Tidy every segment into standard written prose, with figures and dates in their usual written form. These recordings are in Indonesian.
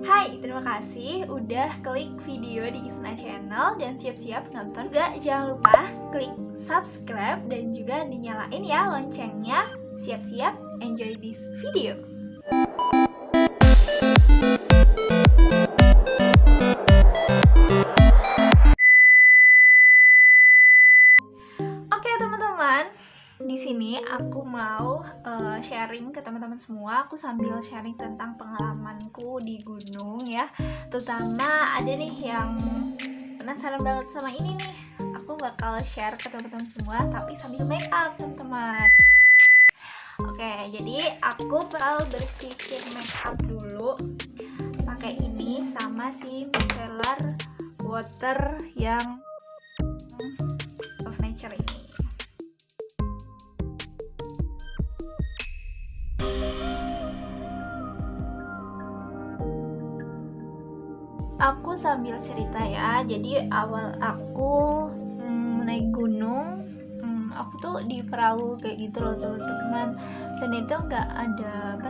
Hai, terima kasih udah klik video di Isna Channel dan siap-siap nonton. Juga jangan lupa klik subscribe dan juga dinyalain ya loncengnya. Siap-siap enjoy this video. Oke teman-teman, di sini aku mau sharing ke teman-teman semua. Aku sambil sharing tentang pengalamanku di gunung ya. Terutama ada nih yang penasaran banget sama ini nih. Aku bakal share ke teman-teman semua tapi sambil make up teman-teman. Oke, jadi aku bakal bersihir make up dulu pakai ini sama si micellar water yang of nature ini. Aku sambil cerita ya. Jadi awal aku naik gunung, aku tuh di perahu kayak gitu loh teman-teman. Dan itu nggak ada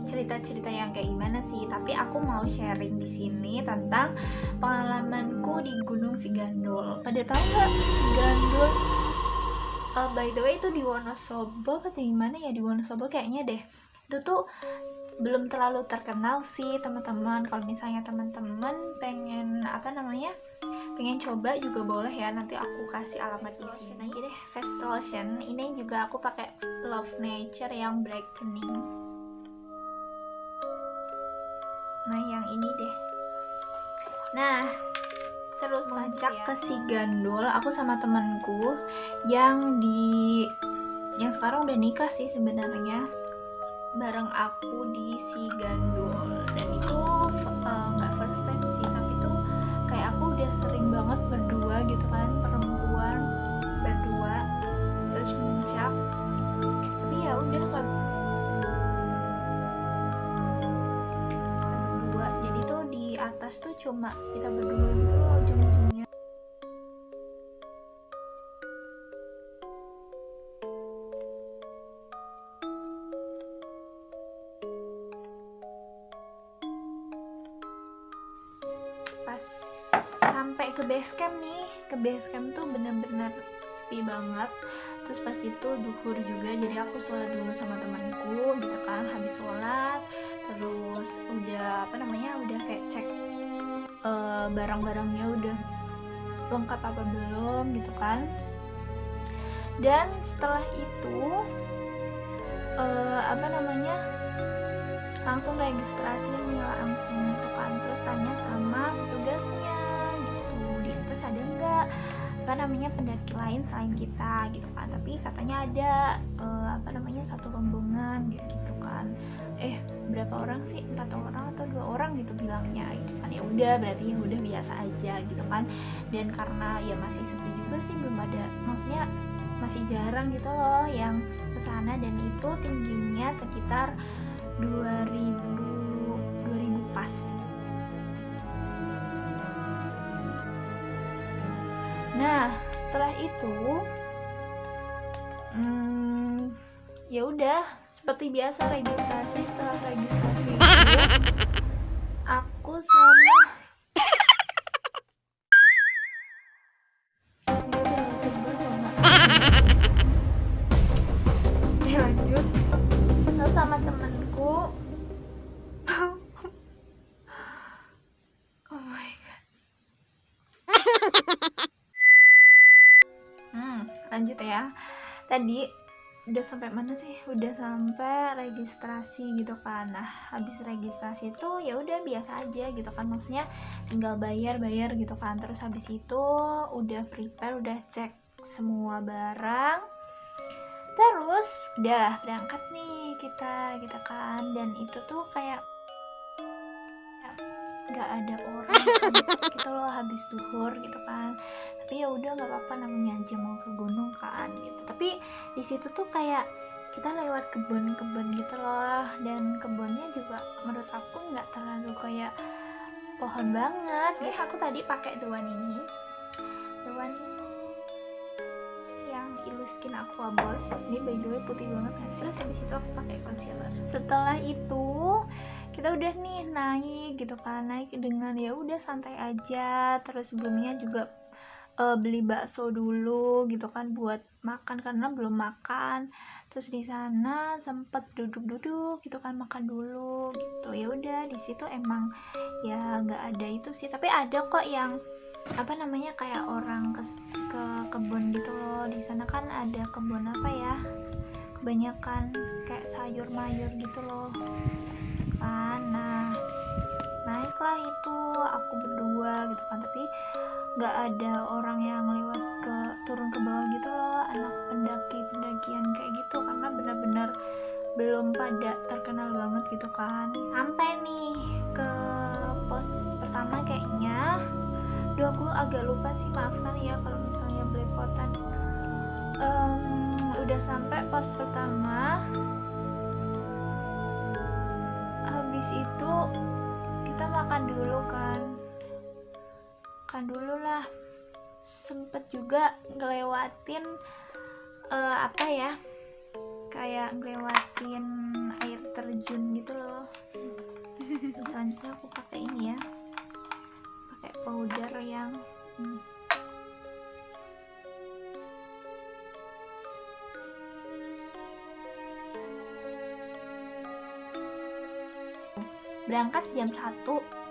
cerita-cerita yang kayak gimana sih. Tapi aku mau sharing di sini tentang pengalamanku di Gunung Sigandul. Pada tahu nggak Sigandul? By the way itu di Wonosobo atau gimana ya, di Wonosobo kayaknya deh. Itu tuh belum terlalu terkenal sih teman-teman. Kalau misalnya teman-teman pengen pengen coba juga boleh ya, nanti aku kasih alamat di sini aja deh. Face lotion ini juga aku pakai Love Nature yang brightening. Nah yang ini deh. Nah terus ajak ke Sigandul aku sama temanku yang sekarang udah nikah sih sebenarnya, bareng aku di Sigandul. Dan itu nggak first time sih, tapi tuh kayak aku udah sering banget berdua gitu kan, perempuan berdua terus muncak. Tapi ya udah berdua, jadi tuh di atas tuh cuma kita berdua gitu loh ujung-ujungnya. Pas sampai ke base camp nih, ke base camp tuh bener-bener sepi banget. Terus pas itu duhur juga, jadi aku sholat dulu sama temanku gitu kan. Habis sholat terus udah udah kayak cek barang-barangnya udah lengkap apa belum gitu kan. Dan setelah itu langsung registrasi langsung gitu kan. Terus tanya sama petugasnya gitu, di atas ada enggak pendaki lain selain kita gitu kan. Tapi katanya ada satu rombongan gitu kan. Berapa orang sih, 4 orang atau 2 orang gitu bilangnya gitu kan. Ya udah berarti ya udah biasa aja gitu kan. Dan karena ya masih sepi juga sih, belum ada, maksudnya masih jarang gitu loh yang kesana. Dan itu tingginya sekitar 2000 pas. Nah setelah itu ya udah seperti biasa registrasi. Setelah registrasi itu aku sama lanjut terus sama temenku. Oh my god. Lanjut ya. Tadi udah sampai mana sih? Udah sampai registrasi gitu kan. Nah, habis registrasi itu ya udah biasa aja gitu kan. Maksudnya tinggal bayar gitu kan. Terus habis itu udah prepare, udah cek semua barang. Terus udah berangkat nih kita gitu kan. Dan itu tuh kayak nggak ada orang gitu loh habis duhur gitu kan. Tapi ya udah nggak apa-apa, namanya aja mau ke gunung kan gitu. Tapi di situ tuh kayak kita lewat kebun-kebun gitu loh, dan kebunnya juga menurut aku nggak terlalu kayak pohon banget. Jadi aku tadi pakai the one ini yang Illuskin Aqua Boss. Ini by the way putih banget kan. Terus habis itu aku pakai concealer. Setelah itu kita udah nih naik gitu kan, naik dengan ya udah santai aja. Terus sebelumnya juga beli bakso dulu gitu kan buat makan karena belum makan. Terus di sana sempet duduk-duduk gitu kan, makan dulu gitu. Ya udah di situ emang ya nggak ada itu sih, tapi ada kok yang apa namanya kayak orang ke kebun gitu loh. Di sana kan ada kebun apa ya, kebanyakan kayak sayur mayur gitu loh kan. Nah naiklah itu aku berdua gitu kan, tapi nggak ada orang yang lewat ke turun ke bawah gitu loh, anak pendakian kayak gitu, karena benar-benar belum pada terkenal banget gitu kan. Sampai nih ke pos pertama kayaknya. Duh, aku agak lupa sih, maafkan ya kalau misalnya belepotan. Udah sampai pos pertama. Habis itu kita makan dulu kan dulu lah. Sempet juga ngelewatin apa ya, kayak ngelewatin air terjun gitu loh. Selanjutnya aku pakai ini ya, pakai powder yang berangkat jam 1,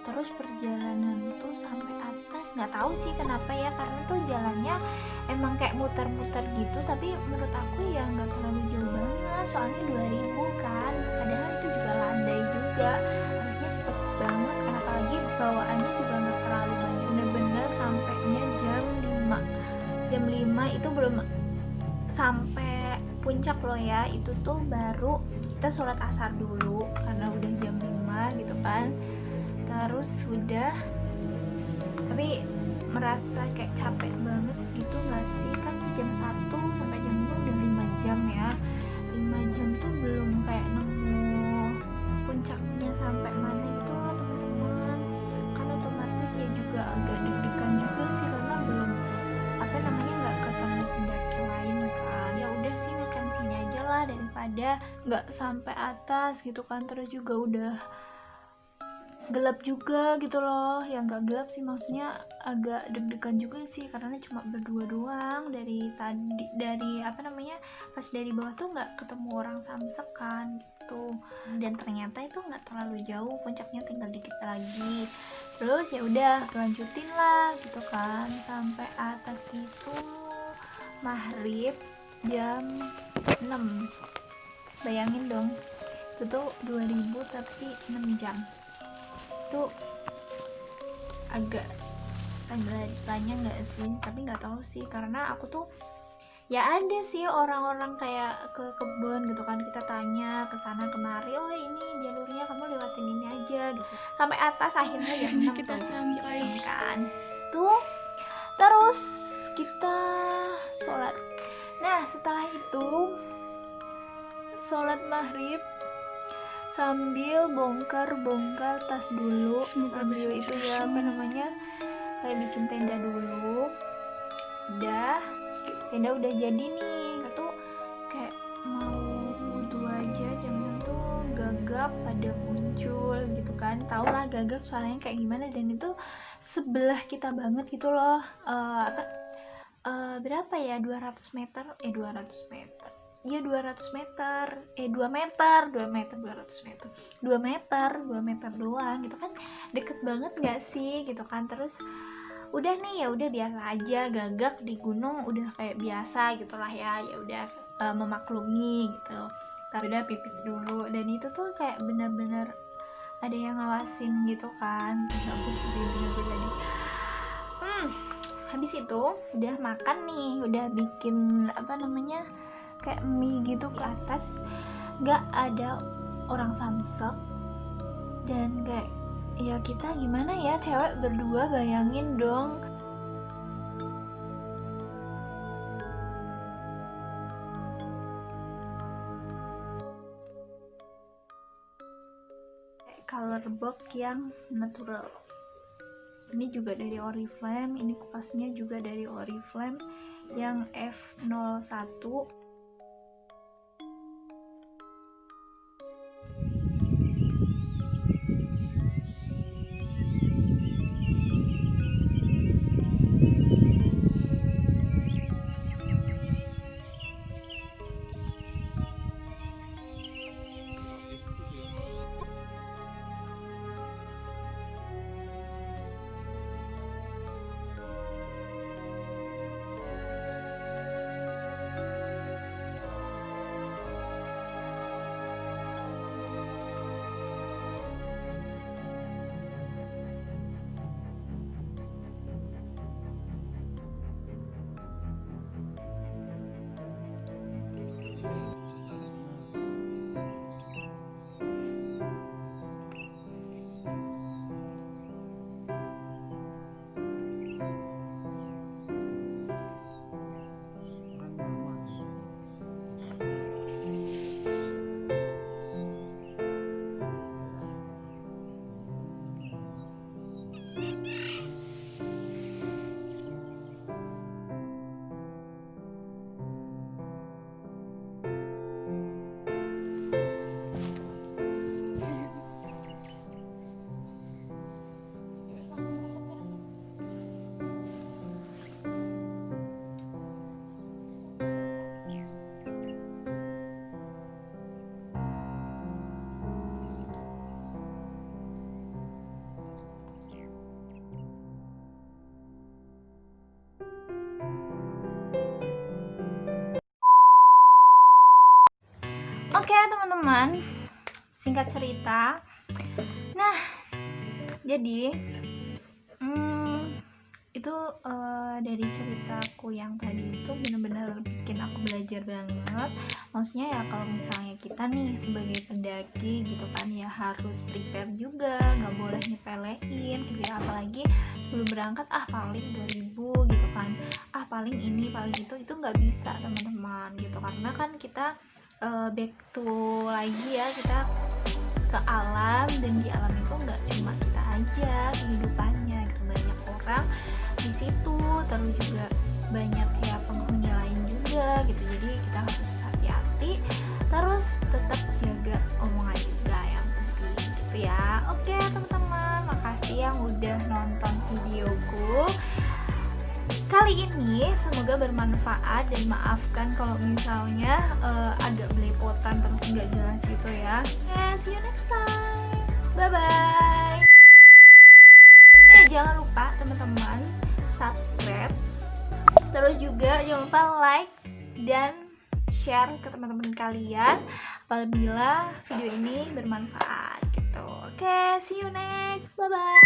terus perjalanan tuh sampai atas, nggak tahu sih kenapa ya, karena tuh jalannya emang kayak muter-muter gitu, tapi menurut aku ya nggak terlalu jauh banget, soalnya 2000 kan, padahal itu juga landai juga, harusnya cepet banget kan, apalagi bawaannya juga nggak terlalu banyak. Bener-bener sampainya jam 5 itu belum sampai puncak loh ya, itu tuh baru kita sholat asar dulu karena udah jam 5 gitu kan. Terus sudah, tapi merasa kayak capek banget gitu gak sih, kan jam 1 sampai jam 5 udah 5 jam ya, 5 jam tuh belum kayak nemu puncaknya sampai mana gitu loh teman-teman. Kan otomatis ya juga agak deg-degan juga sih, karena belum apa namanya nggak ketemu pendaki lain kan. Ya udah sih makan sini aja lah daripada nggak sampai atas gitu kan. Terus juga udah gelap juga gitu loh, ya nggak gelap sih, maksudnya agak deg-degan juga sih karena cuma berdua doang dari tadi, dari apa namanya pas dari bawah tuh nggak ketemu orang samsek kan gitu, dan ternyata itu nggak terlalu jauh, puncaknya tinggal dikit lagi. Terus ya udah lanjutin lah gitu kan, sampai atas itu maghrib jam 6. Bayangin dong, itu tuh 2000 tapi 6 jam. Itu agak tanya nggak sih, tapi nggak tahu sih, karena aku tuh ya ada sih orang-orang kayak ke kebun gitu kan, kita tanya ke sana kemari, oh ini jalurnya kamu lewatin ini aja gitu, sampai atas akhirnya jam 6 kita tuh sampai kan tuh. Terus kita sholat. Nah setelah itu sholat maghrib sambil bongkar tas dulu. Sambil itu ya apa namanya, kayak bikin tenda dulu. Tenda udah jadi nih, tuh kayak mau wudhu aja, jam tuh gagak pada muncul gitu kan. Tau lah gagak suaranya kayak gimana, dan itu sebelah kita banget gitu loh. Berapa ya, 200 meter 200 meter ya 200 meter 2 meter 2 meter 200 meter 2 meter 2 meter doang gitu kan, deket banget gak sih gitu kan. Terus udah nih, ya udah biasa aja, gagak di gunung udah kayak biasa gitulah ya udah memaklumi gitu. Tapi udah pipis dulu, dan itu tuh kayak bener-bener ada yang ngawasin gitu kan. Terus aku bener-bener tadi habis itu udah makan nih, udah bikin apa namanya kayak mie gitu ke atas, nggak ada orang samsek, dan kayak ya kita gimana ya, cewek berdua, bayangin dong. Color box yang natural. Ini juga dari Oriflame, ini kupasnya juga dari Oriflame yang F01. teman-teman, singkat cerita, nah jadi itu dari ceritaku yang tadi itu benar-benar bikin aku belajar banget. Maksudnya ya kalau misalnya kita nih sebagai pendaki gitu kan ya harus prepare juga, nggak boleh nyepelein gitu ya, apalagi sebelum berangkat paling 2000 gitu kan, paling ini paling itu nggak bisa teman-teman gitu, karena kan kita back to lagi ya, kita ke alam, dan di alam itu nggak cuma kita aja kehidupannya gitu, banyak orang di situ, terus juga banyak ya penghuni lain juga gitu, jadi kita harus hati-hati, terus tetap jaga omongan juga yang penting gitu ya. Oke teman-teman, makasih yang udah nonton videoku kali ini, semoga bermanfaat, dan maafkan kalau misalnya agak belepotan terus nggak jelas gitu ya. See you next time, bye bye. Jangan lupa teman-teman subscribe, terus juga jangan lupa like dan share ke teman-teman kalian apabila video ini bermanfaat gitu. Oke, see you next, bye bye.